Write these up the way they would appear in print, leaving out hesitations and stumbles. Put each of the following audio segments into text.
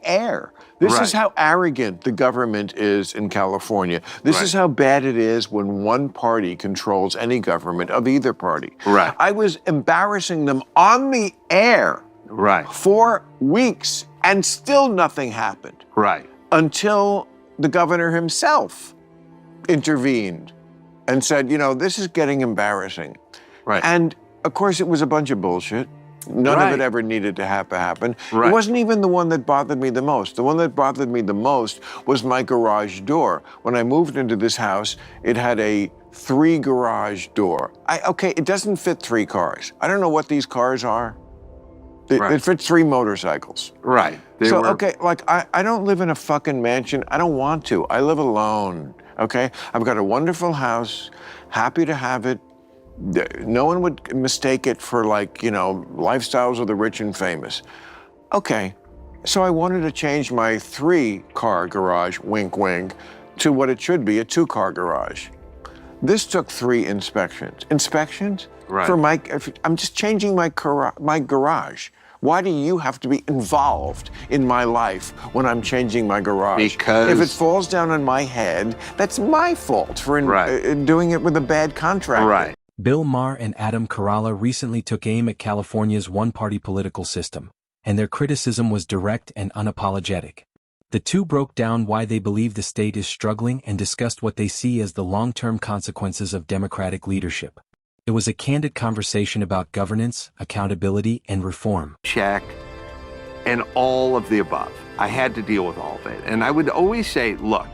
air. This is how arrogant the government is in California. This is how bad it is when one party controls any government of either party. I was embarrassing them on the air for weeks, and still nothing happened. Until the governor himself intervened and said, you know, this is getting embarrassing. And of course, it was a bunch of bullshit. None of it ever needed to happen. It wasn't even the one that bothered me the most. The one that bothered me the most was my garage door. When I moved into this house, it had a 3 garage door. Okay, it doesn't fit 3 cars. I don't know what these cars are. It fits 3 motorcycles. Okay, like I don't live in a fucking mansion. I don't want to. I live alone, okay? I've got a wonderful house, happy to have it. No one would mistake it for, like, you know, lifestyles of the rich and famous. Okay, so I wanted to change my 3-car garage, wink, wink, to what it should be, a 2-car garage. This took 3 inspections. Inspections? For I'm just changing my garage. Why do you have to be involved in my life when I'm changing my garage? Because if it falls down on my head, that's my fault for doing it with a bad contract. Bill Maher and Adam Carolla recently took aim at California's one-party political system, and their criticism was direct and unapologetic. The two broke down why they believe the state is struggling and discussed what they see as the long-term consequences of Democratic leadership. It was a candid conversation about governance, accountability, and reform. Check, and all of the above. I had to deal with all of it. And I would always say, look,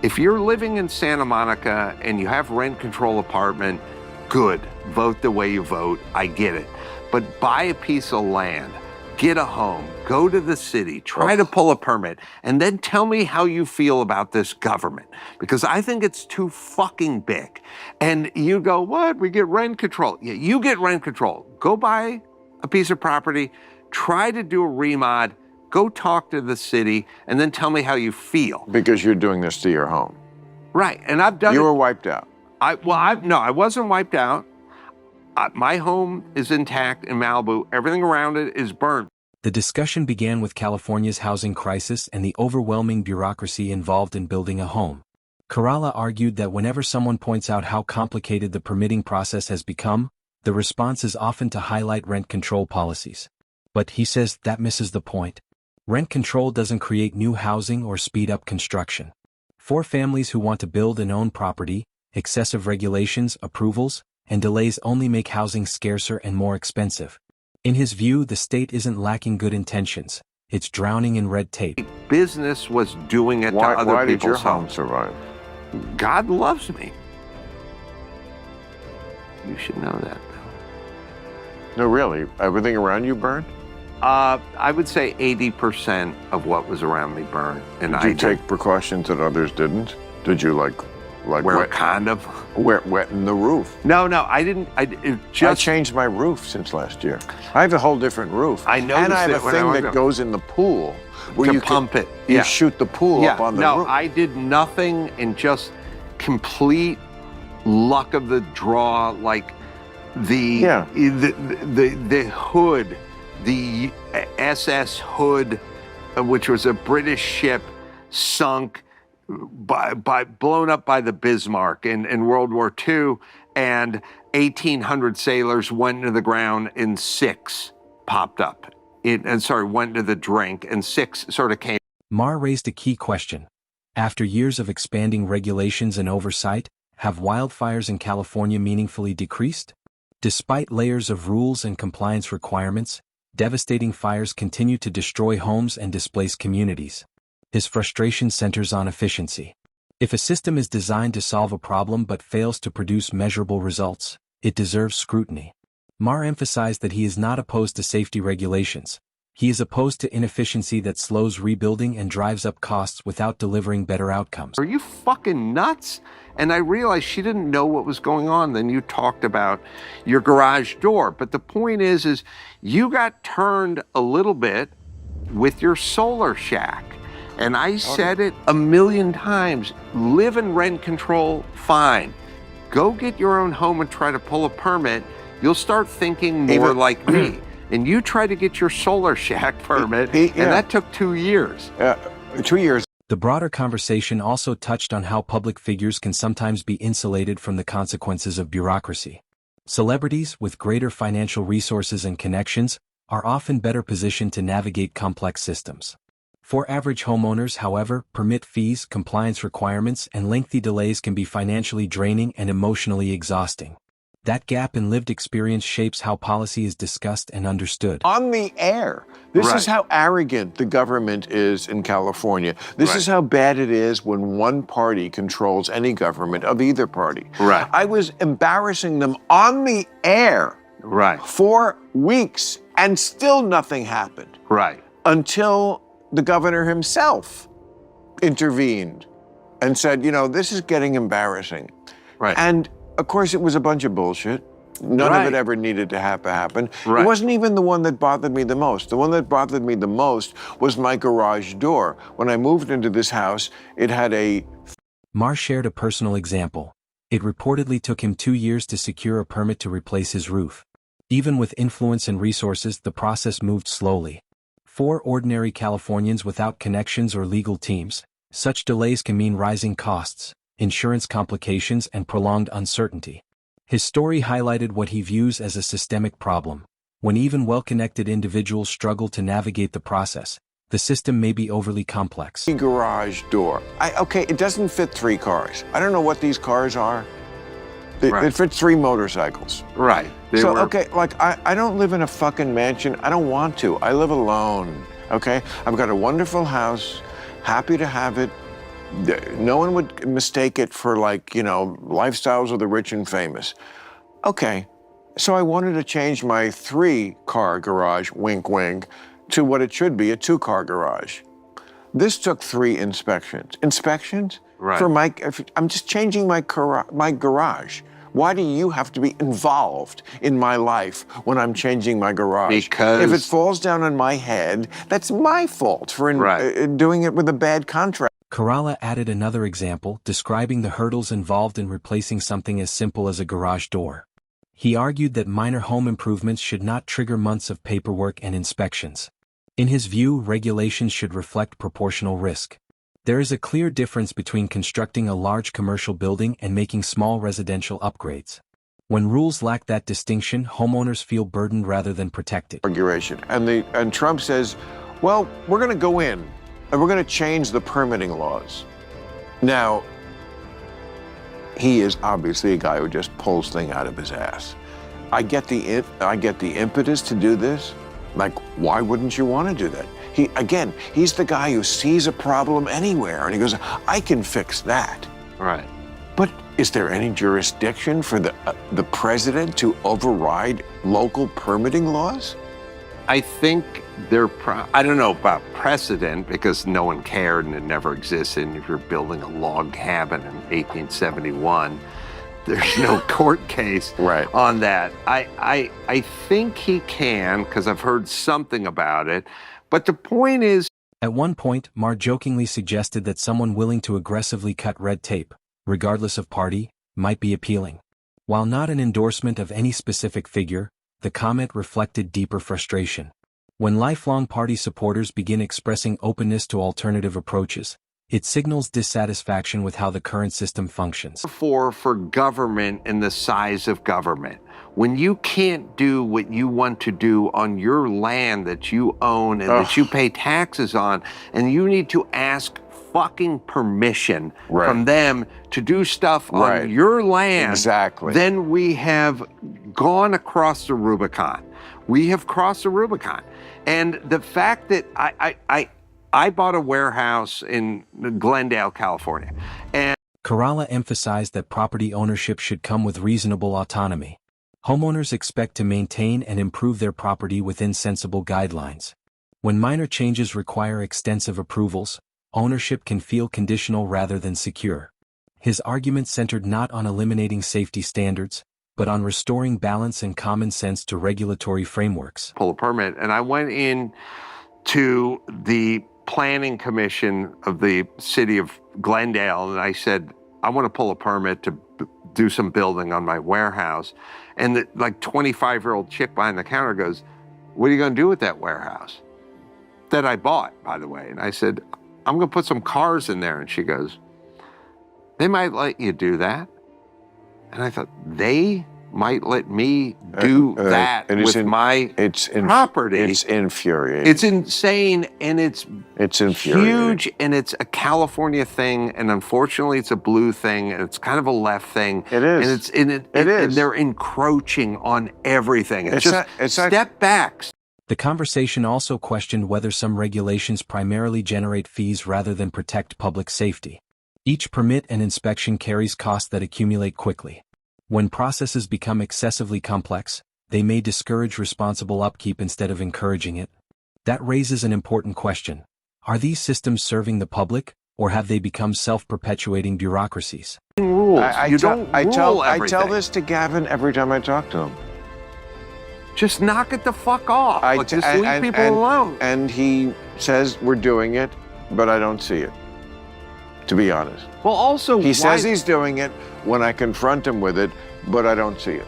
if you're living in Santa Monica and you have rent control apartment, good, vote the way you vote, I get it. But buy a piece of land, get a home, go to the city, try to pull a permit, and then tell me how you feel about this government. Because I think it's too fucking big. And you go, what? We get rent control. Yeah, you get rent control. Go buy a piece of property, try to do a remod, go talk to the city, and then tell me how you feel. Because you're doing this to your home. Right, and I've done it. You were wiped out. No, I wasn't wiped out. My home is intact in Malibu. Everything around it is burned. The discussion began with California's housing crisis and the overwhelming bureaucracy involved in building a home. Carolla argued that whenever someone points out how complicated the permitting process has become, the response is often to highlight rent control policies. But he says that misses the point. Rent control doesn't create new housing or speed up construction. For families who want to build and own property, excessive regulations, approvals, and delays only make housing scarcer and more expensive. In his view, the state isn't lacking good intentions. It's drowning in red tape. Business was doing it to other people's homes. Why did your home survive? God loves me. You should know that. No, really? Everything around you burned? I would say 80% of what was around me burned. And did you take precautions that others didn't? Did you like wear a condom? Wetting the roof? No, I didn't. I changed my roof since last year. I have a whole different roof. I noticed and I have a thing that goes in the pool where you pump it. You shoot the pool up on the roof. No, I did nothing, and just complete luck of the draw, like the Hood, the SS Hood, which was a British ship, sunk. Blown up by the Bismarck in World War II, and 1,800 sailors went into the ground and 6 popped up. Went into the drink and 6 sort of came. Maher raised a key question. After years of expanding regulations and oversight, have wildfires in California meaningfully decreased? Despite layers of rules and compliance requirements, devastating fires continue to destroy homes and displace communities. His frustration centers on efficiency. If a system is designed to solve a problem but fails to produce measurable results, it deserves scrutiny. Maher emphasized that he is not opposed to safety regulations. He is opposed to inefficiency that slows rebuilding and drives up costs without delivering better outcomes. Are you fucking nuts? And I realized she didn't know what was going on. Then you talked about your garage door. But the point is you got turned a little bit with your solar shack. And I said it a million times, live in rent control, fine. Go get your own home and try to pull a permit. You'll start thinking more like me. and you tried to get your solar shack permit, and that took 2 years. 2 years. The broader conversation also touched on how public figures can sometimes be insulated from the consequences of bureaucracy. Celebrities with greater financial resources and connections are often better positioned to navigate complex systems. For average homeowners, however, permit fees, compliance requirements, and lengthy delays can be financially draining and emotionally exhausting. That gap in lived experience shapes how policy is discussed and understood. On the air. This is how arrogant the government is in California. This is how bad it is when one party controls any government of either party. I was embarrassing them on the air for weeks, and still nothing happened. Until the governor himself intervened and said, you know, this is getting embarrassing. And of course, it was a bunch of bullshit. None of it ever needed to happen. It wasn't even the one that bothered me the most. The one that bothered me the most was my garage door. When I moved into this house, it had a... Maher shared a personal example. It reportedly took him 2 years to secure a permit to replace his roof. Even with influence and resources, the process moved slowly. For ordinary Californians without connections or legal teams, such delays can mean rising costs, insurance complications, and prolonged uncertainty. His story highlighted what he views as a systemic problem. When even well-connected individuals struggle to navigate the process, the system may be overly complex. Garage door. Okay, it doesn't fit 3 cars. I don't know what these cars are. It fits 3 motorcycles. Okay, like, I don't live in a fucking mansion. I don't want to. I live alone, okay? I've got a wonderful house, happy to have it. No one would mistake it for, like, you know, lifestyles of the rich and famous. Okay, so I wanted to change my 3-car garage, wink, wink, to what it should be, a 2-car garage. This took 3 inspections. Inspections? For I'm just changing my garage. Why do you have to be involved in my life when I'm changing my garage? Because if it falls down on my head, that's my fault for doing it with a bad contract. Carolla added another example, describing the hurdles involved in replacing something as simple as a garage door. He argued that minor home improvements should not trigger months of paperwork and inspections. In his view, regulations should reflect proportional risk. There is a clear difference between constructing a large commercial building and making small residential upgrades. When rules lack that distinction, homeowners feel burdened rather than protected. And Trump says, well, we're going to go in and we're going to change the permitting laws. Now, he is obviously a guy who just pulls things out of his ass. I get the impetus to do this. Like, why wouldn't you want to do that? He's the guy who sees a problem anywhere, and he goes, I can fix that. But is there any jurisdiction for the president to override local permitting laws? I think I don't know about precedent, because no one cared and it never existed. And if you're building a log cabin in 1871, there's no court case on that. I think he can, because I've heard something about it. But the point is... At one point, Maher jokingly suggested that someone willing to aggressively cut red tape, regardless of party, might be appealing. While not an endorsement of any specific figure, the comment reflected deeper frustration. When lifelong party supporters begin expressing openness to alternative approaches, it signals dissatisfaction with how the current system functions. For government and the size of government, when you can't do what you want to do on your land that you own and that you pay taxes on, and you need to ask fucking permission from them to do stuff on your land, then we have gone across the Rubicon. We have crossed the Rubicon. And the fact that I bought a warehouse in Glendale, California, and Carolla emphasized that property ownership should come with reasonable autonomy. Homeowners expect to maintain and improve their property within sensible guidelines. When minor changes require extensive approvals, ownership can feel conditional rather than secure. His argument centered not on eliminating safety standards, but on restoring balance and common sense to regulatory frameworks. Pull a permit, and I went in to the planning commission of the city of Glendale, and I said, I want to pull a permit to do some building on my warehouse. And the 25-year-old chick behind the counter goes, what are you going to do with that warehouse? That I bought, by the way. And I said, I'm going to put some cars in there. And she goes, they might let you do that. And I thought, they might let me do that with my property. It's infuriating. It's insane, and it's infuriating. Huge, and it's a California thing, and unfortunately it's a blue thing, and it's kind of a left thing. It is. And and they're encroaching on everything. It's step back. The conversation also questioned whether some regulations primarily generate fees rather than protect public safety. Each permit and inspection carries costs that accumulate quickly. When processes become excessively complex, they may discourage responsible upkeep instead of encouraging it. That raises an important question. Are these systems serving the public, or have they become self-perpetuating bureaucracies? Rules. I tell this to Gavin every time I talk to him. Just knock it the fuck off. Just leave people alone. And he says we're doing it, but I don't see it, to be honest. Well, also, he says he's doing it when I confront him with it, but I don't see it.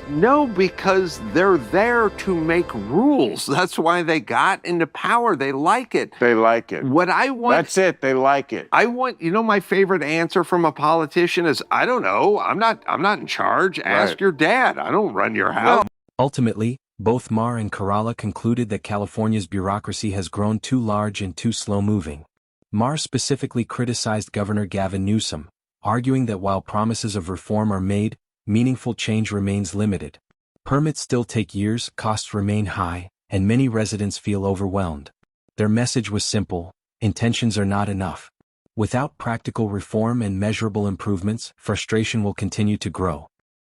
No, because they're there to make rules. That's why they got into power. They like it. They like it. What I want... That's it. They like it. I want... You know, my favorite answer from a politician is, I don't know. I'm not in charge. Ask your dad. I don't run your house. No. Ultimately, both Maher and Carolla concluded that California's bureaucracy has grown too large and too slow-moving. Maher specifically criticized Governor Gavin Newsom, arguing that while promises of reform are made, meaningful change remains limited. Permits still take years, costs remain high, and many residents feel overwhelmed. Their message was simple: intentions are not enough. Without practical reform and measurable improvements, frustration will continue to grow.